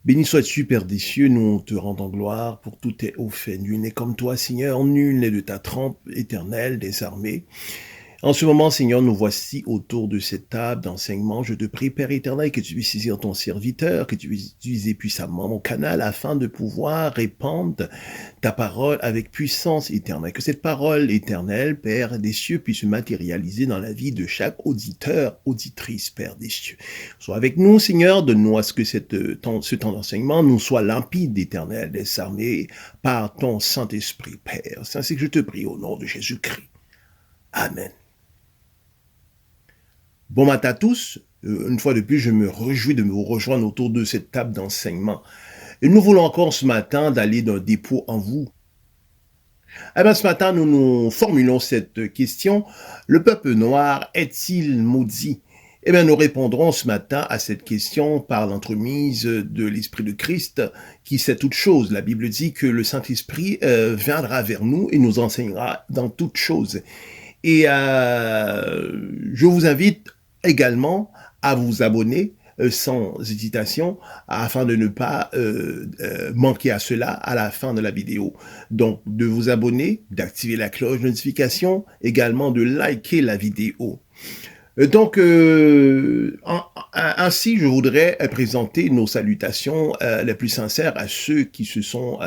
Béni sois-tu, Père des cieux, nous te rendons gloire pour tout tes hauts faits. Nul n'est comme toi, Seigneur, nul n'est de ta trempe éternelle des armées. En ce moment, Seigneur, nous voici autour de cette table d'enseignement. Je te prie, Père éternel, que tu puisses saisir ton serviteur, que tu puisses utiliser puissamment mon canal afin de pouvoir répandre ta parole avec puissance éternelle. Que cette parole éternelle, Père des cieux, puisse se matérialiser dans la vie de chaque auditeur, auditrice, Père des cieux. Sois avec nous, Seigneur, donne-nous à ce que ce temps d'enseignement nous soit limpide, éternel, des armées, par ton Saint-Esprit, Père. C'est ainsi que je te prie au nom de Jésus-Christ. Amen. Bon matin à tous. Une fois de plus, je me réjouis de vous rejoindre autour de cette table d'enseignement. Et nous voulons encore ce matin d'aller d'un dépôt en vous. Eh bien, ce matin, nous nous formulons cette question. Le peuple noir est-il maudit? Eh bien, nous répondrons ce matin à cette question par l'entremise de l'Esprit de Christ qui sait toutes choses. La Bible dit que le Saint-Esprit viendra vers nous et nous enseignera dans toutes choses. Et je vous invite également à vous abonner sans hésitation afin de ne pas manquer à cela à la fin de la vidéo. Donc, de vous abonner, d'activer la cloche de notification, également de liker la vidéo. Donc, ainsi, je voudrais présenter nos salutations les plus sincères à ceux qui se sont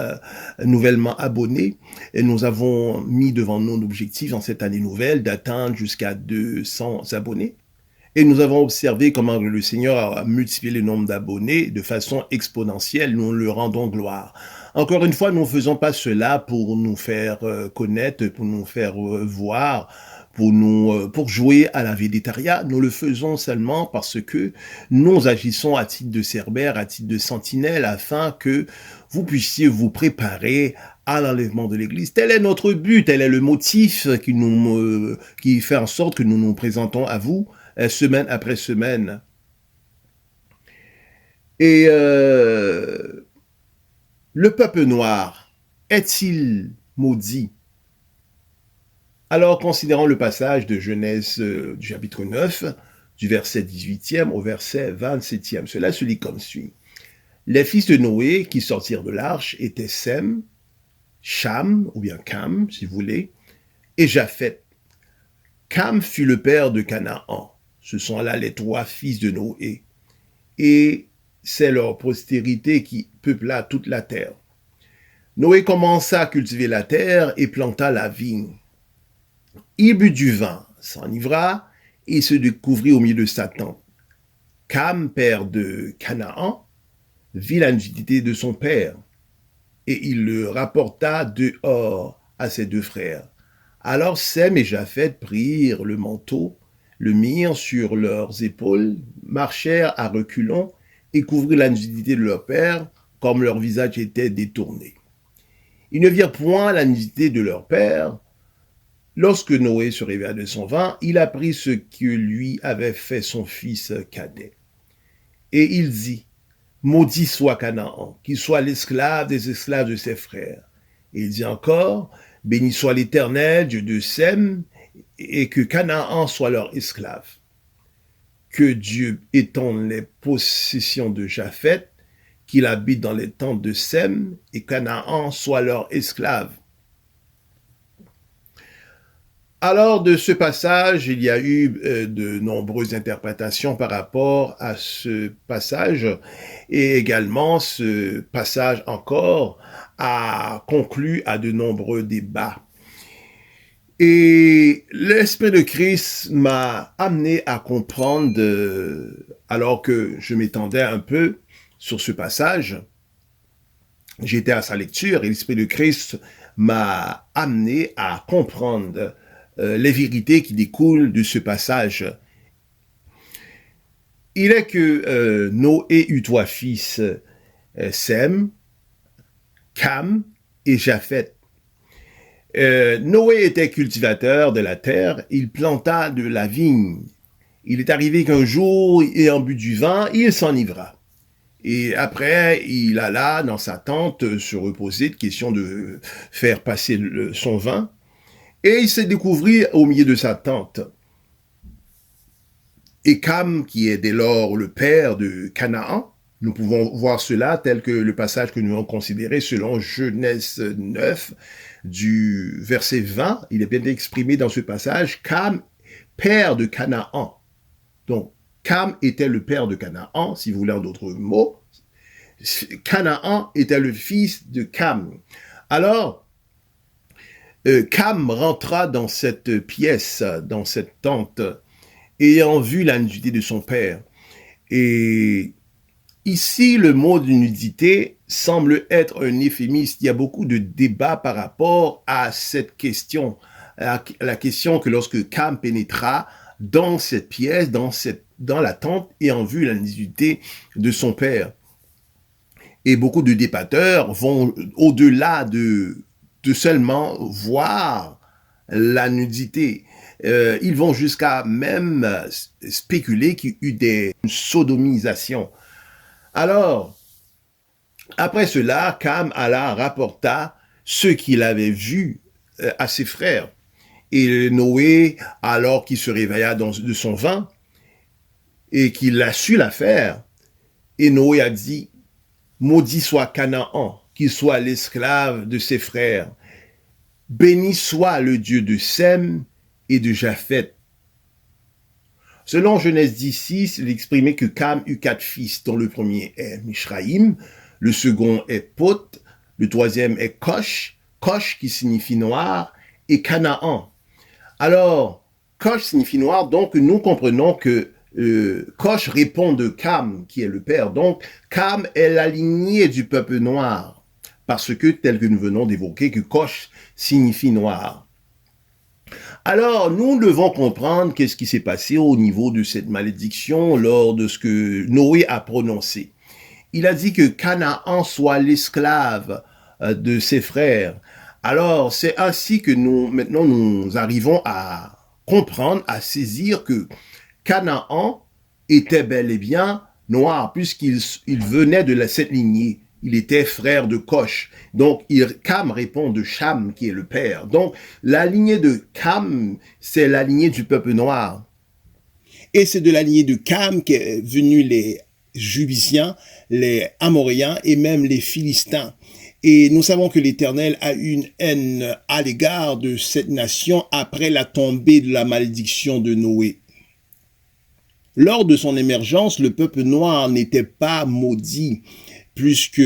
nouvellement abonnés. Et nous avons mis devant nous l'objectif dans cette année nouvelle d'atteindre jusqu'à 200 abonnés. Et nous avons observé comment le Seigneur a multiplié le nombre d'abonnés de façon exponentielle. Nous le rendons gloire. Encore une fois, nous ne faisons pas cela pour nous faire connaître, pour nous faire voir, pour jouer à la végétariat. Nous le faisons seulement parce que nous agissons à titre de cerbère, à titre de sentinelle, afin que vous puissiez vous préparer à l'enlèvement de l'Église. Tel est notre but, tel est le motif qui fait en sorte que nous nous présentons à vous semaine après semaine. Et le peuple noir est-il maudit? Alors, considérons le passage de Genèse du chapitre 9, du verset 18e au verset 27e. Cela se lit comme suit. Les fils de Noé qui sortirent de l'arche étaient Sem, Cham, ou bien Cam, si vous voulez, et Japheth. Cam fut le père de Canaan. Ce sont là les trois fils de Noé. Et c'est leur postérité qui peupla toute la terre. Noé commença à cultiver la terre et planta la vigne. Il but du vin, s'enivra et se découvrit au milieu de sa tente. Cam, père de Canaan, vit la nudité de son père, et il le rapporta dehors à ses deux frères. Alors Sem et Japheth prirent le manteau, le mirent sur leurs épaules, marchèrent à reculons et couvrirent la nudité de leur père, comme leur visage était détourné. Ils ne virent point la nudité de leur père. Lorsque Noé se réveilla de son vin, il apprit ce que lui avait fait son fils cadet. Et il dit, maudit soit Canaan, qu'il soit l'esclave des esclaves de ses frères. Et il dit encore, béni soit l'Éternel, Dieu de Sem, et que Canaan soit leur esclave. Que Dieu étende les possessions de Japheth, qu'il habite dans les tentes de Sem, et Canaan soit leur esclave. Alors, de ce passage, il y a eu de nombreuses interprétations par rapport à ce passage, et également ce passage encore a conclu à de nombreux débats. Et l'Esprit de Christ m'a amené à comprendre, alors que je m'étendais un peu sur ce passage, j'étais à sa lecture et l'Esprit de Christ m'a amené à comprendre les vérités qui découlent de ce passage. Il est que Noé eut trois fils, Sem, Cam et Japheth. Noé était cultivateur de la terre, il planta de la vigne. Il est arrivé qu'un jour, ayant bu du vin, il s'enivra. Et après, il alla dans sa tente se reposer, de question de faire passer son vin. Et il s'est découvert au milieu de sa tente. Et Cam, qui est dès lors le père de Canaan, Nous pouvons voir cela tel que le passage que nous avons considéré selon Genèse 9, du verset 20. Il est bien exprimé dans ce passage, Cam, père de Canaan. Donc, Cam était le père de Canaan, si vous voulez en d'autres mots. Canaan était le fils de Cam. Alors, Cam rentra dans cette pièce, dans cette tente, ayant vu la nudité de son père. Et ici, le mot de nudité semble être un euphémisme. Il y a beaucoup de débats par rapport à cette question, à la question que lorsque Cam pénétra dans cette pièce, dans la tente, ayant vu la nudité de son père. Et beaucoup de débatteurs vont au-delà de seulement voir la nudité. Ils vont jusqu'à même spéculer qu'il y eut des sodomisations. Alors, après cela, Cam rapporta ce qu'il avait vu à ses frères. Et Noé, alors qu'il se réveilla de son vin et qu'il a su l'affaire, et Noé a dit, maudit soit Canaan, qu'il soit l'esclave de ses frères. Béni soit le Dieu de Sem et de Japheth. Selon Genèse 10:6, il exprimait que Cam eut 4 fils, dont le premier est Mishraïm, le second est Pot, le troisième est Kosh, Kosh qui signifie noir, et Canaan. Alors, Kosh signifie noir, donc nous comprenons que Kosh répond de Cam, qui est le père. Donc, Cam est la lignée du peuple noir, parce que, tel que nous venons d'évoquer, que Kosh signifie noir. Alors, nous devons comprendre qu'est-ce qui s'est passé au niveau de cette malédiction lors de ce que Noé a prononcé. Il a dit que Canaan soit l'esclave de ses frères. Alors, c'est ainsi que maintenant, nous arrivons à comprendre, à saisir que Canaan était bel et bien noir, puisqu'il venait de cette lignée. Il était frère de Kosh. Donc, Cam répond de Cham, qui est le père. Donc, la lignée de Cam, c'est la lignée du peuple noir. Et c'est de la lignée de Cam qu'est venu les Jubisiens, les Amoréens et même les Philistins. Et nous savons que l'Éternel a une haine à l'égard de cette nation après la tombée de la malédiction de Noé. Lors de son émergence, le peuple noir n'était pas maudit, puisque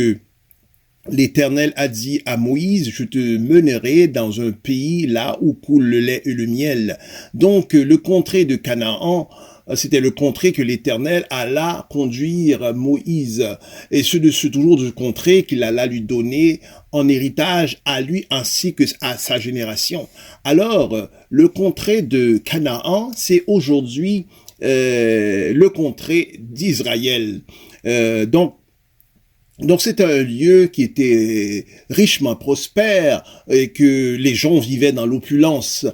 l'Éternel a dit à Moïse, je te mènerai dans un pays là où coule le lait et le miel. Donc, le contrée de Canaan, c'était le contrée que l'Éternel alla conduire Moïse. Et c'est toujours de ce contrée qu'il alla lui donner en héritage à lui ainsi que à sa génération. Alors, le contrée de Canaan, c'est aujourd'hui le contrée d'Israël. Donc c'est un lieu qui était richement prospère et que les gens vivaient dans l'opulence.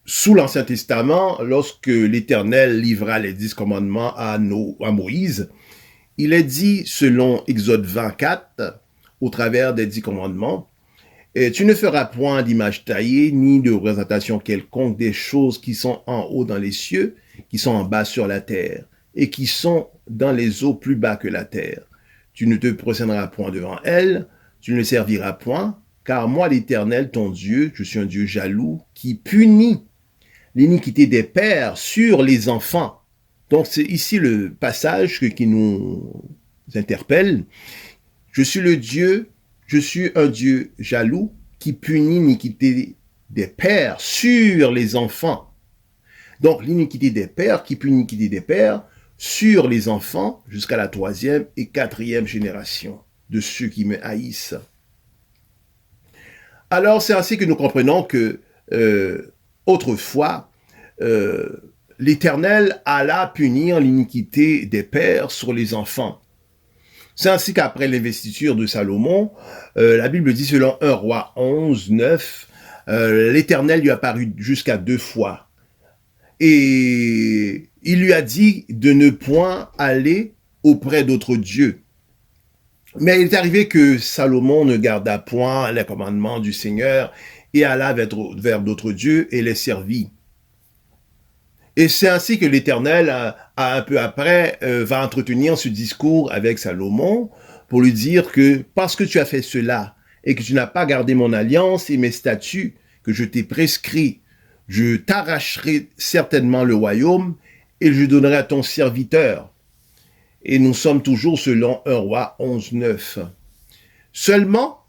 Sous l'Ancien Testament, lorsque l'Éternel livra les 10 commandements à Moïse, il est dit, selon Exode 24, au travers des 10 commandements, « Tu ne feras point d'image taillée, ni de représentation quelconque des choses qui sont en haut dans les cieux, qui sont en bas sur la terre, et qui sont dans les eaux plus bas que la terre. Tu ne te procéderas point devant elles, tu ne les serviras point, car moi, l'Éternel, ton Dieu, je suis un Dieu jaloux, qui punit l'iniquité des pères sur les enfants. » Donc, c'est ici le passage qui nous interpelle. Je suis un Dieu jaloux qui punit l'iniquité des pères sur les enfants. Donc, l'iniquité des pères qui punit l'iniquité des pères sur les enfants jusqu'à la 3e et 4e génération de ceux qui me haïssent. Alors, c'est ainsi que nous comprenons que autrefois, l'Éternel alla punir l'iniquité des pères sur les enfants. C'est ainsi qu'après l'investiture de Salomon, la Bible dit selon 1 Roi 11, 9, l'Éternel lui apparut jusqu'à 2 fois. Et il lui a dit de ne point aller auprès d'autres dieux. Mais il est arrivé que Salomon ne garda point les commandements du Seigneur et alla vers d'autres dieux et les servit. Et c'est ainsi que l'Éternel, un peu après, va entretenir ce discours avec Salomon pour lui dire que parce que tu as fait cela et que tu n'as pas gardé mon alliance et mes statuts que je t'ai prescrits, je t'arracherai certainement le royaume et je donnerai à ton serviteur. Et nous sommes toujours selon 1 Roi 11:9. Seulement,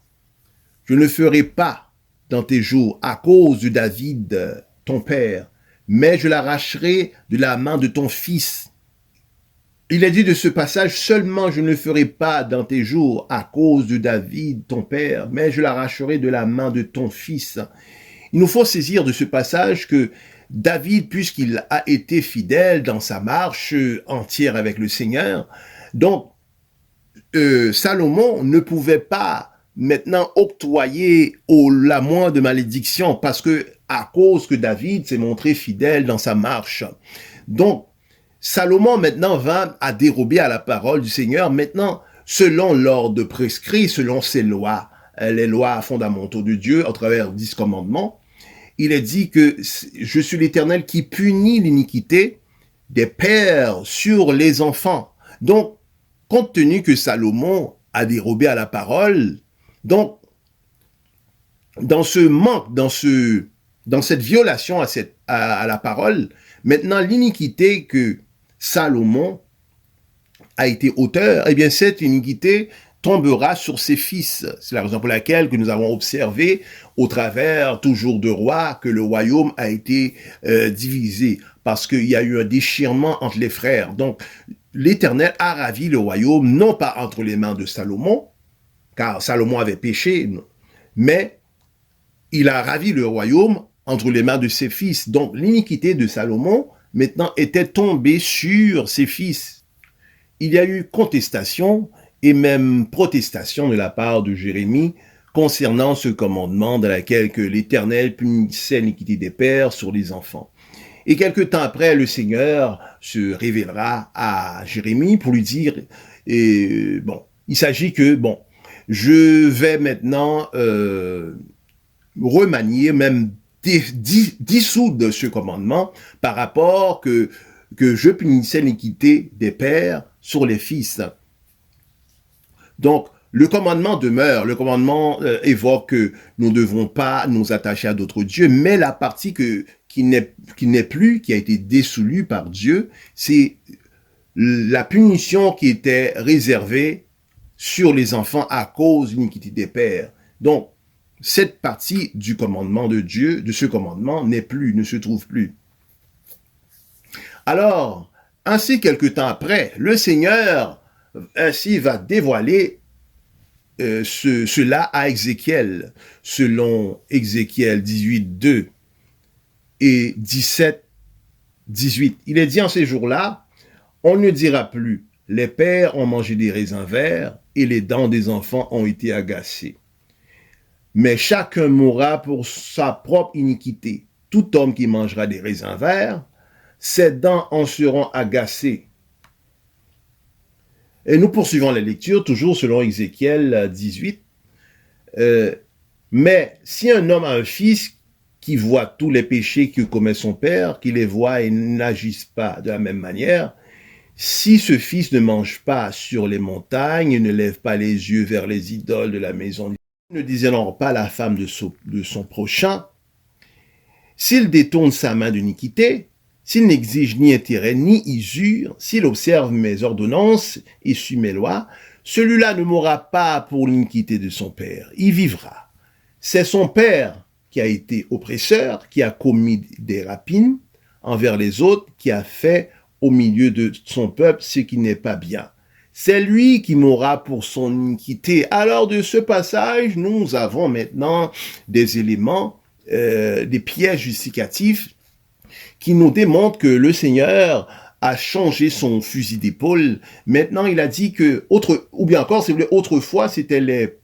je ne ferai pas dans tes jours à cause de David, ton père, mais je l'arracherai de la main de ton fils. Il est dit de ce passage, seulement je ne le ferai pas dans tes jours à cause de David, ton père, mais je l'arracherai de la main de ton fils. Il nous faut saisir de ce passage que David, puisqu'il a été fidèle dans sa marche entière avec le Seigneur, donc Salomon ne pouvait pas maintenant octroyer la moindre malédiction parce que à cause que David s'est montré fidèle dans sa marche. Donc, Salomon maintenant va à dérober à la parole du Seigneur, maintenant selon l'ordre prescrit, selon ses lois, les lois fondamentaux de Dieu à travers 10 commandements. Il est dit que je suis l'Éternel qui punit l'iniquité des pères sur les enfants. Donc, compte tenu que Salomon a dérobé à la parole, donc, dans ce manque, dans cette violation à la parole, maintenant l'iniquité que Salomon a été auteur, eh bien cette iniquité tombera sur ses fils. C'est la raison pour laquelle que nous avons observé au travers toujours de rois que le royaume a été divisé parce qu'il y a eu un déchirement entre les frères. Donc l'Éternel a ravi le royaume non pas entre les mains de Salomon, car Salomon avait péché, mais il a ravi le royaume entre les mains de ses fils. Donc l'iniquité de Salomon maintenant était tombée sur ses fils. Il y a eu contestation et même protestation de la part de Jérémie concernant ce commandement dans lequel que l'Éternel punissait l'iniquité des pères sur les enfants. Et quelque temps après, le Seigneur se révélera à Jérémie pour lui dire, il s'agit que, je vais maintenant remanier, même dissoudre ce commandement par rapport que je punissais l'iniquité des pères sur les fils. Donc, le commandement demeure, le commandement évoque que nous ne devons pas nous attacher à d'autres dieux, mais la partie qui n'est plus, qui a été dissolue par Dieu, c'est la punition qui était réservée sur les enfants à cause de l'iniquité des pères. Donc, cette partie du commandement de Dieu, de ce commandement, ne se trouve plus. Alors, ainsi quelque temps après, le Seigneur ainsi va dévoiler cela à Ézéchiel, selon Ézéchiel 18:2 et 17:18. Il est dit en ces jours-là, on ne dira plus, les pères ont mangé des raisins verts et les dents des enfants ont été agacées. Mais chacun mourra pour sa propre iniquité. Tout homme qui mangera des raisins verts, ses dents en seront agacées. Et nous poursuivons la lecture, toujours selon Ézéchiel 18. Mais si un homme a un fils qui voit tous les péchés que commet son père, qui les voit et n'agisse pas de la même manière, si ce fils ne mange pas sur les montagnes, ne lève pas les yeux vers les idoles de la maison, ne déshonore pas la femme de son prochain, s'il détourne sa main d'iniquité, s'il n'exige ni intérêt ni usure, s'il observe mes ordonnances et suit mes lois, celui-là ne mourra pas pour l'iniquité de son père, il vivra. C'est son père qui a été oppresseur, qui a commis des rapines envers les autres, qui a fait au milieu de son peuple ce qui n'est pas bien. C'est lui qui mourra pour son iniquité. Alors de ce passage, nous avons maintenant des éléments, des pièges justificatifs qui nous démontrent que le Seigneur a changé son fusil d'épaule. Maintenant, il a dit que, autrefois, c'était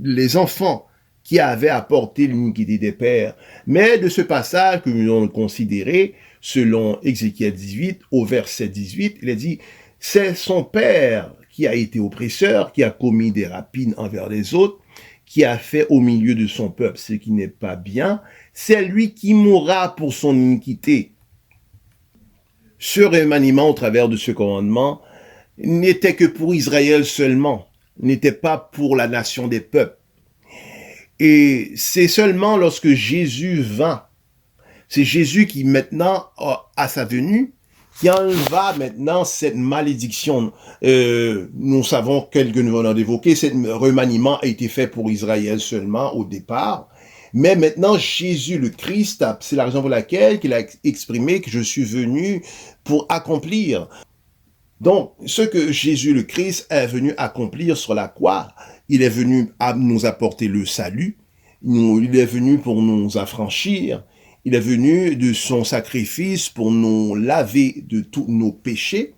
les enfants qui avaient apporté l'iniquité des pères. Mais de ce passage que nous allons considérer, selon Ézéchiel 18, au verset 18, il a dit, c'est son père qui a été oppresseur, qui a commis des rapines envers les autres, qui a fait au milieu de son peuple ce qui n'est pas bien. C'est lui qui mourra pour son iniquité. ce remaniement au travers de ce commandement n'était que pour Israël seulement, n'était pas pour la nation des peuples. Et c'est seulement lorsque Jésus vint, c'est Jésus qui maintenant, à sa venue, qui enleva maintenant cette malédiction. Nous savons, tel que nous venons d'évoquer, ce remaniement a été fait pour Israël seulement au départ. Mais maintenant, Jésus le Christ, c'est la raison pour laquelle il a exprimé que je suis venu pour accomplir. Donc, ce que Jésus le Christ est venu accomplir sur la croix, il est venu à nous apporter le salut, il est venu pour nous affranchir, il est venu de son sacrifice pour nous laver de tous nos péchés,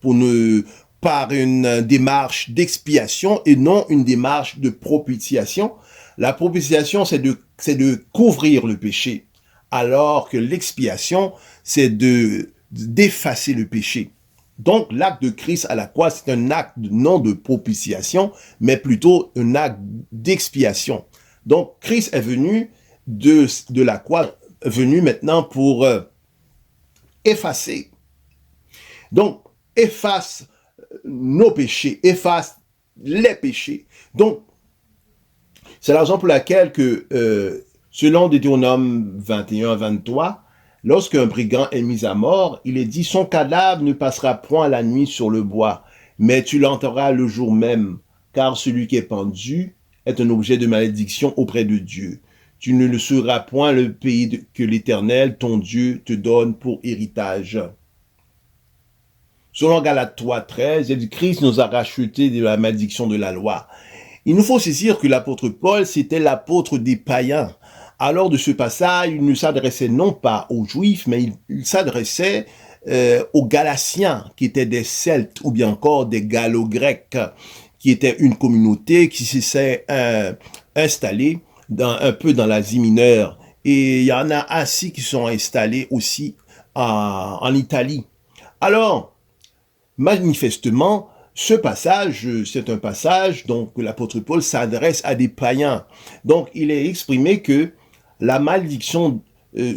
pour nous, par une démarche d'expiation et non une démarche de propitiation. La propitiation, c'est de couvrir le péché, alors que l'expiation, c'est d'effacer le péché. Donc, l'acte de Christ à la croix, c'est un acte non de propitiation, mais plutôt un acte d'expiation. Donc, Christ est venu de la croix, venu maintenant pour effacer. Donc, efface nos péchés, efface les péchés. Donc, c'est la raison pour laquelle que, selon Deutéronome 21-23, lorsqu'un brigand est mis à mort, il est dit, son cadavre ne passera point la nuit sur le bois, mais tu l'enterras le jour même, car celui qui est pendu est un objet de malédiction auprès de Dieu. Tu ne le seras point le pays que l'Éternel, ton Dieu, te donne pour héritage. Selon Galates 3:13, il dit, Christ nous a rachetés de la malédiction de la loi. Il nous faut saisir que l'apôtre Paul, c'était l'apôtre des païens. Alors de ce passage, il ne s'adressait non pas aux Juifs, mais il s'adressait aux Galatiens, qui étaient des Celtes, ou bien encore des Gallo-Grecs, qui étaient une communauté qui s'est installée un peu dans l'Asie mineure. Et il y en a ainsi qui sont installés aussi en Italie. Alors, manifestement, ce passage, c'est un passage donc l'apôtre Paul s'adresse à des païens. Donc, il est exprimé que la malédiction,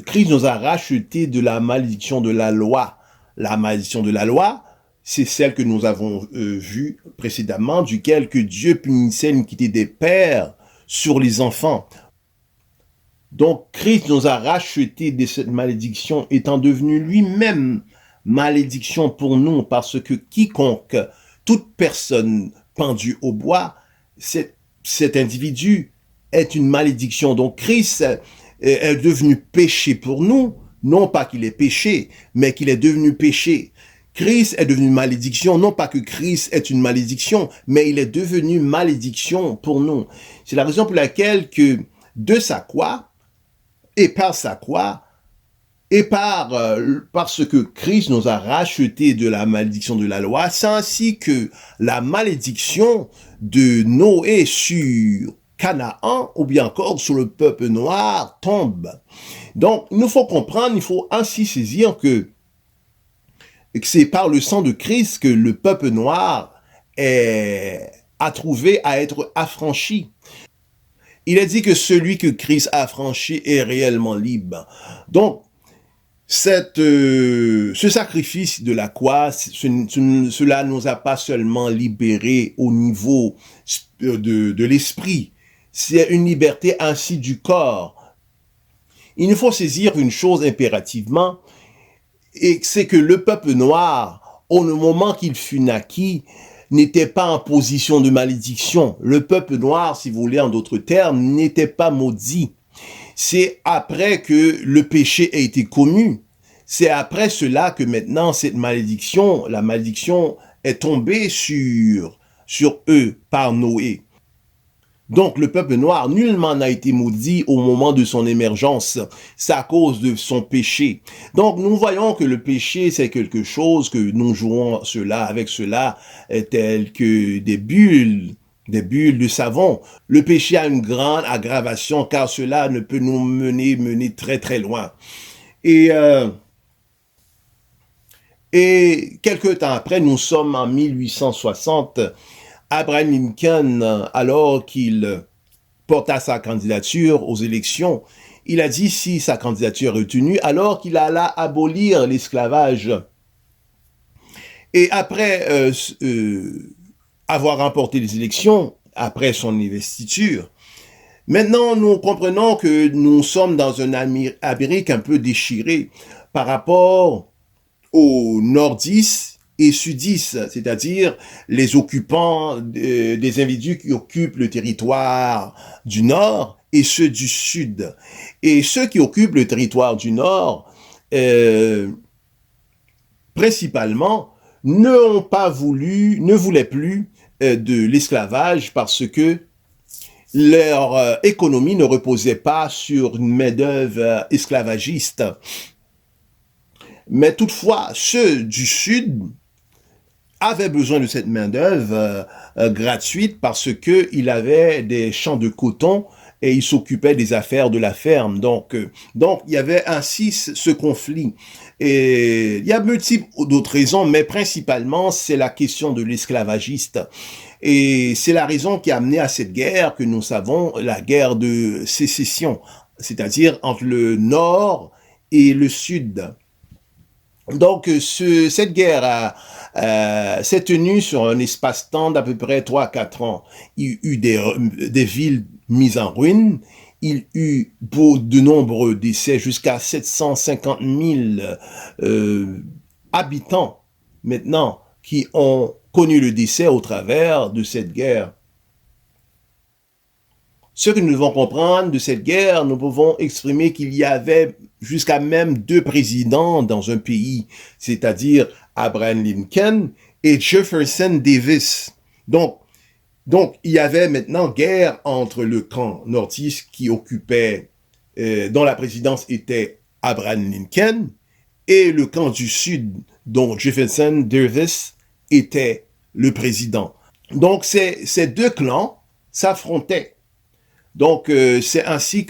Christ nous a rachetés de la malédiction de la loi. La malédiction de la loi, c'est celle que nous avons vue précédemment, duquel que Dieu punissait l'iniquité des pères sur les enfants. Donc, Christ nous a rachetés de cette malédiction, étant devenu lui-même malédiction pour nous, parce que quiconque, toute personne pendue au bois, cet individu est une malédiction. Donc, Christ est devenu péché pour nous, non pas qu'il est péché, mais qu'il est devenu péché. Christ est devenu malédiction, non pas que Christ est une malédiction, mais il est devenu malédiction pour nous. C'est la raison pour laquelle que de sa croix, et par sa croix, et parce que Christ nous a rachetés de la malédiction de la loi, c'est ainsi que la malédiction de Noé sur Canaan, ou bien encore sur le peuple noir, tombe. Donc, il nous faut comprendre, il faut ainsi saisir que c'est par le sang de Christ que le peuple noir a trouvé à être affranchi. Il est dit que celui que Christ a affranchi est réellement libre. Donc, ce sacrifice de la croix, cela nous a pas seulement libérés au niveau de l'esprit, c'est une liberté ainsi du corps. Il nous faut saisir une chose impérativement, et c'est que le peuple noir, au moment qu'il fut naquis, n'était pas en position de malédiction. Le peuple noir, si vous voulez en d'autres termes, n'était pas maudit. C'est après que le péché a été commis. C'est après cela que maintenant cette malédiction, la malédiction est tombée sur eux par Noé. Donc le peuple noir nullement n'a été maudit au moment de son émergence. C'est à cause de son péché. Donc nous voyons que le péché c'est quelque chose que nous jouons avec cela tel que des bulles de savon. Le péché a une grande aggravation car cela ne peut nous mener très très loin. Et quelque temps après, nous sommes en 1860, Abraham Lincoln, alors qu'il porta sa candidature aux élections, il a dit si sa candidature est retenue, alors qu'il alla abolir l'esclavage. Et après avoir remporté les élections, après son investiture, maintenant nous comprenons que nous sommes dans une Amérique un peu déchirée par rapport aux nordistes et sudistes, c'est-à-dire les occupants, des individus qui occupent le territoire du nord et ceux du sud. Et ceux qui occupent le territoire du nord, principalement, ne voulaient plus de l'esclavage parce que leur économie ne reposait pas sur une main-d'œuvre esclavagiste. Mais toutefois, ceux du Sud avaient besoin de cette main-d'œuvre gratuite parce qu'ils avaient des champs de coton et ils s'occupaient des affaires de la ferme. Donc, il y avait ainsi ce conflit. Et il y a multiples d'autres raisons, mais principalement, c'est la question de l'esclavagiste. Et c'est la raison qui a amené à cette guerre que nous savons, la guerre de sécession, c'est-à-dire entre le Nord et le Sud. Donc, cette guerre s'est tenue sur un espace-temps d'à peu près 3-4 ans. Il y a eu des villes mises en ruine, il y a eu de nombreux décès, jusqu'à 750 000 habitants maintenant qui ont connu le décès au travers de cette guerre. Ce que nous devons comprendre de cette guerre, nous pouvons exprimer qu'il y avait jusqu'à même 2 présidents dans un pays, c'est-à-dire Abraham Lincoln et Jefferson Davis. Donc, il y avait maintenant guerre entre le camp nordiste qui occupait, dont la présidence était Abraham Lincoln, et le camp du sud, dont Jefferson Davis était le président. Donc, ces 2 clans s'affrontaient. Donc, c'est ainsi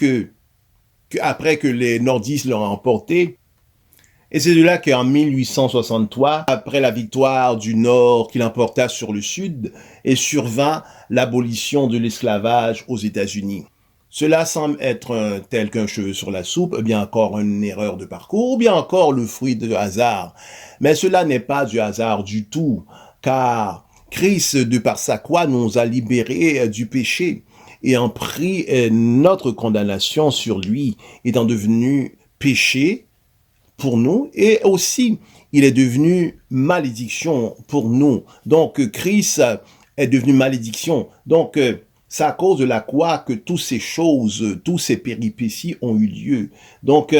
après que les nordistes l'ont emporté, et c'est de là qu'en 1863, après la victoire du Nord qui l'emporta sur le Sud, et survint l'abolition de l'esclavage aux États-Unis. Cela semble être tel qu'un cheveu sur la soupe, bien encore une erreur de parcours, ou bien encore le fruit de hasard. Mais cela n'est pas du hasard du tout, car Christ, de par sa croix, nous a libérés du péché, ayant pris notre condamnation sur lui, étant devenu péché pour nous, et aussi il est devenu malédiction pour nous. Donc Christ est devenu malédiction. Donc c'est à cause de la croix que toutes ces choses, tous ces péripéties ont eu lieu. Donc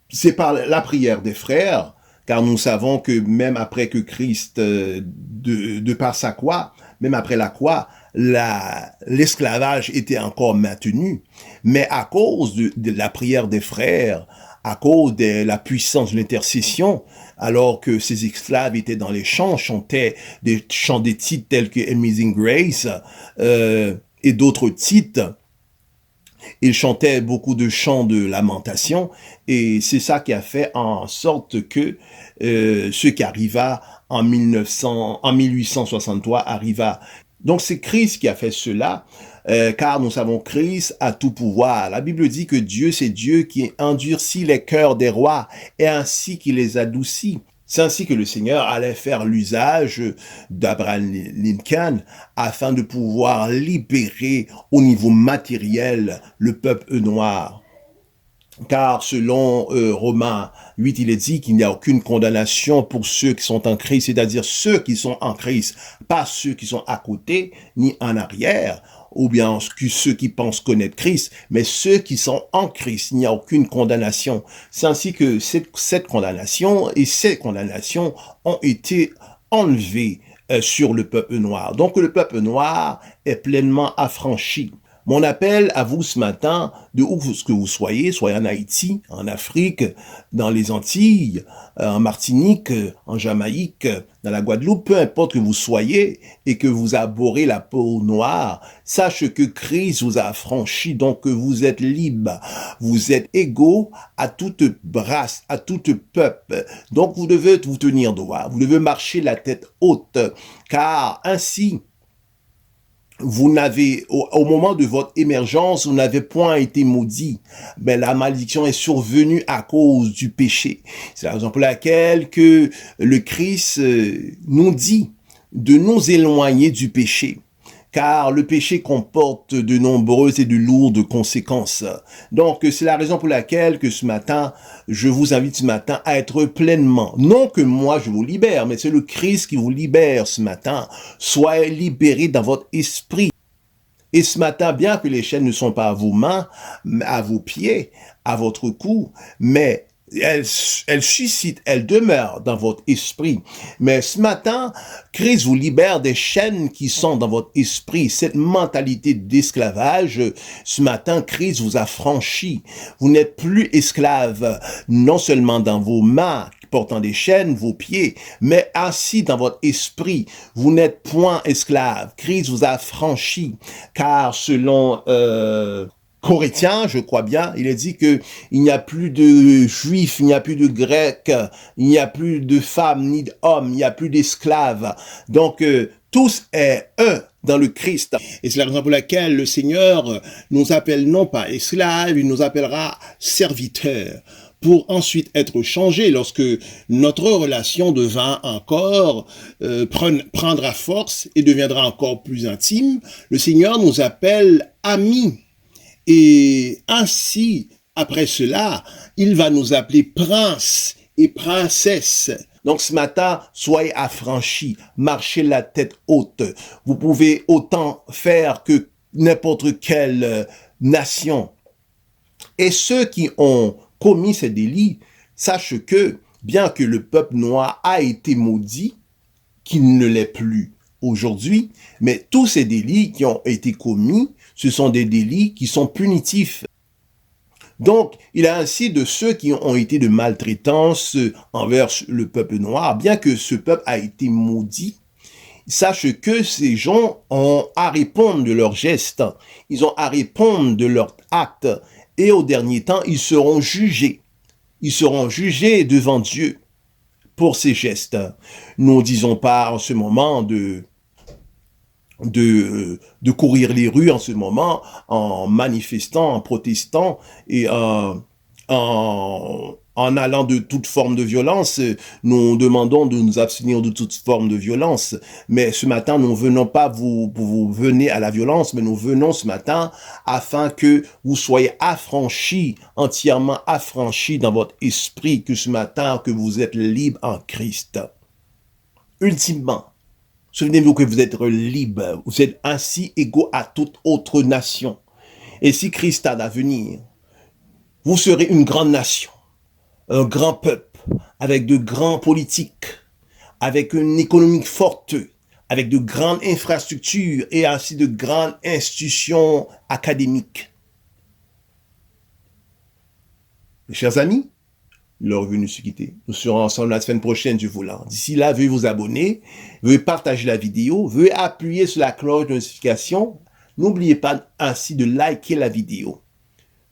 c'est par la prière des frères, car nous savons que même après que Christ, de par sa croix, même après la croix, l'esclavage était encore maintenu. Mais à cause de la prière des frères, à cause de la puissance de l'intercession, alors que ces esclaves étaient dans les champs, chantaient des chants des titres tels que Amazing Grace et d'autres titres. Ils chantaient beaucoup de chants de lamentation, et c'est ça qui a fait en sorte que ce qui arriva en 1863 arriva. Donc c'est Christ qui a fait cela, car nous savons Christ a tout pouvoir. La Bible dit que Dieu, c'est Dieu qui endurcit les cœurs des rois et ainsi qu'il les adoucit. C'est ainsi que le Seigneur allait faire l'usage d'Abraham Lincoln afin de pouvoir libérer au niveau matériel le peuple noir. Car selon Romains 8, il est dit qu'il n'y a aucune condamnation pour ceux qui sont en Christ, c'est-à-dire ceux qui sont en Christ, pas ceux qui sont à côté ni en arrière, ou bien ceux qui pensent connaître Christ, mais ceux qui sont en Christ, il n'y a aucune condamnation. C'est ainsi que cette condamnation et ces condamnations ont été enlevées sur le peuple noir. Donc le peuple noir est pleinement affranchi. Mon appel à vous ce matin, de où que vous soyez en Haïti, en Afrique, dans les Antilles, en Martinique, en Jamaïque, dans la Guadeloupe, peu importe que vous soyez et que vous abhorrez la peau noire, sache que Christ vous a affranchi, donc que vous êtes libre, vous êtes égaux à toute race, à tout peuple. Donc vous devez vous tenir droit, vous devez marcher la tête haute, car ainsi, vous n'avez, au moment de votre émergence, vous n'avez point été maudit. Mais la malédiction est survenue à cause du péché. C'est la raison pour laquelle que le Christ nous dit de nous éloigner du péché. Car le péché comporte de nombreuses et de lourdes conséquences. Donc, c'est la raison pour laquelle que ce matin, je vous invite ce matin à être pleinement, non que moi je vous libère, mais c'est le Christ qui vous libère ce matin. Soyez libérés dans votre esprit. Et ce matin, bien que les chaînes ne sont pas à vos mains, à vos pieds, à votre cou, mais elles suscitent, elles demeurent dans votre esprit. Mais ce matin, Christ vous libère des chaînes qui sont dans votre esprit. Cette mentalité d'esclavage, ce matin, Christ vous a franchi. Vous n'êtes plus esclave, non seulement dans vos mains, portant des chaînes, vos pieds, mais assis dans votre esprit. Vous n'êtes point esclave. Christ vous a franchi, car selon Corinthiens, je crois bien, il est dit que il n'y a plus de juifs, il n'y a plus de grecs, il n'y a plus de femmes ni d'hommes, il n'y a plus d'esclaves. Donc, tous est un dans le Christ. Et c'est la raison pour laquelle le Seigneur nous appelle non pas esclaves, il nous appellera serviteurs, pour ensuite être changé lorsque notre relation devint encore, prendra force et deviendra encore plus intime. Le Seigneur nous appelle amis. Et ainsi, après cela, il va nous appeler prince et princesse. Donc ce matin, soyez affranchis, marchez la tête haute. Vous pouvez autant faire que n'importe quelle nation. Et ceux qui ont commis ces délits, sachent que, bien que le peuple noir a été maudit, qu'il ne l'est plus aujourd'hui, mais tous ces délits qui ont été commis, ce sont des délits qui sont punitifs. Donc, il a ainsi de ceux qui ont été de maltraitance envers le peuple noir, bien que ce peuple a été maudit. Sache que ces gens ont à répondre de leurs gestes, ils ont à répondre de leurs actes, et au dernier temps, ils seront jugés. Ils seront jugés devant Dieu pour ces gestes. Nous ne disons pas en ce moment de courir les rues en ce moment en manifestant, en protestant et en allant de toute forme de violence. Nous demandons de nous abstenir de toute forme de violence. Mais ce matin, nous ne venons pas vous venez à la violence, mais nous venons ce matin afin que vous soyez affranchis, entièrement affranchis dans votre esprit, que ce matin, que vous êtes libres en Christ. Ultimement, souvenez-vous que vous êtes libres, vous êtes ainsi égaux à toute autre nation. Et si Christ a d'avenir, vous serez une grande nation, un grand peuple, avec de grands politiques, avec une économie forte, avec de grandes infrastructures et ainsi de grandes institutions académiques. Mes chers amis, l'heure est venue de se quitter. Nous serons ensemble la semaine prochaine, Dieu voulant. D'ici là, veuillez vous abonner, veuillez partager la vidéo, veuillez appuyer sur la cloche de notification. N'oubliez pas ainsi de liker la vidéo.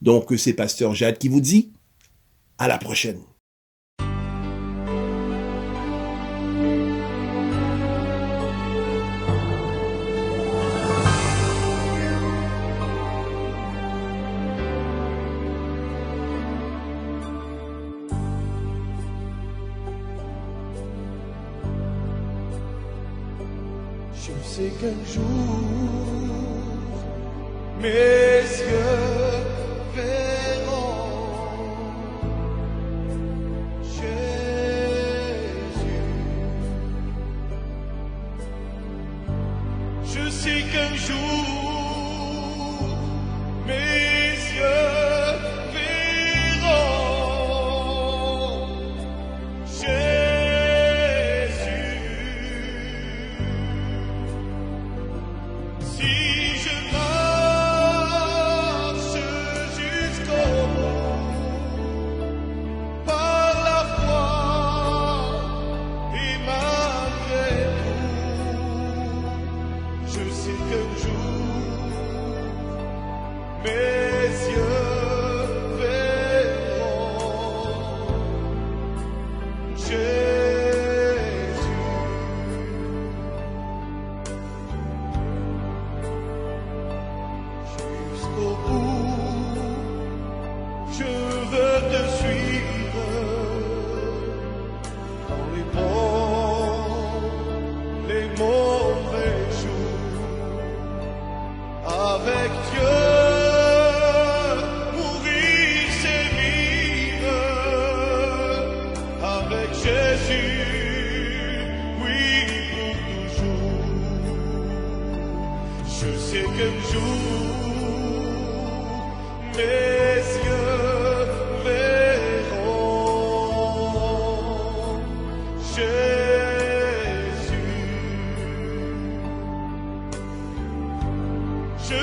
Donc, c'est Pasteur Jade qui vous dit à la prochaine. Je sais qu'un jour, mes yeux verront Jésus. Je sais qu'un jour, mes yeux verront Jésus. Si je marche jusqu'au bout, par la foi et malgré tout, je sais qu'un jour qu'un jour mes yeux verront Jésus. Je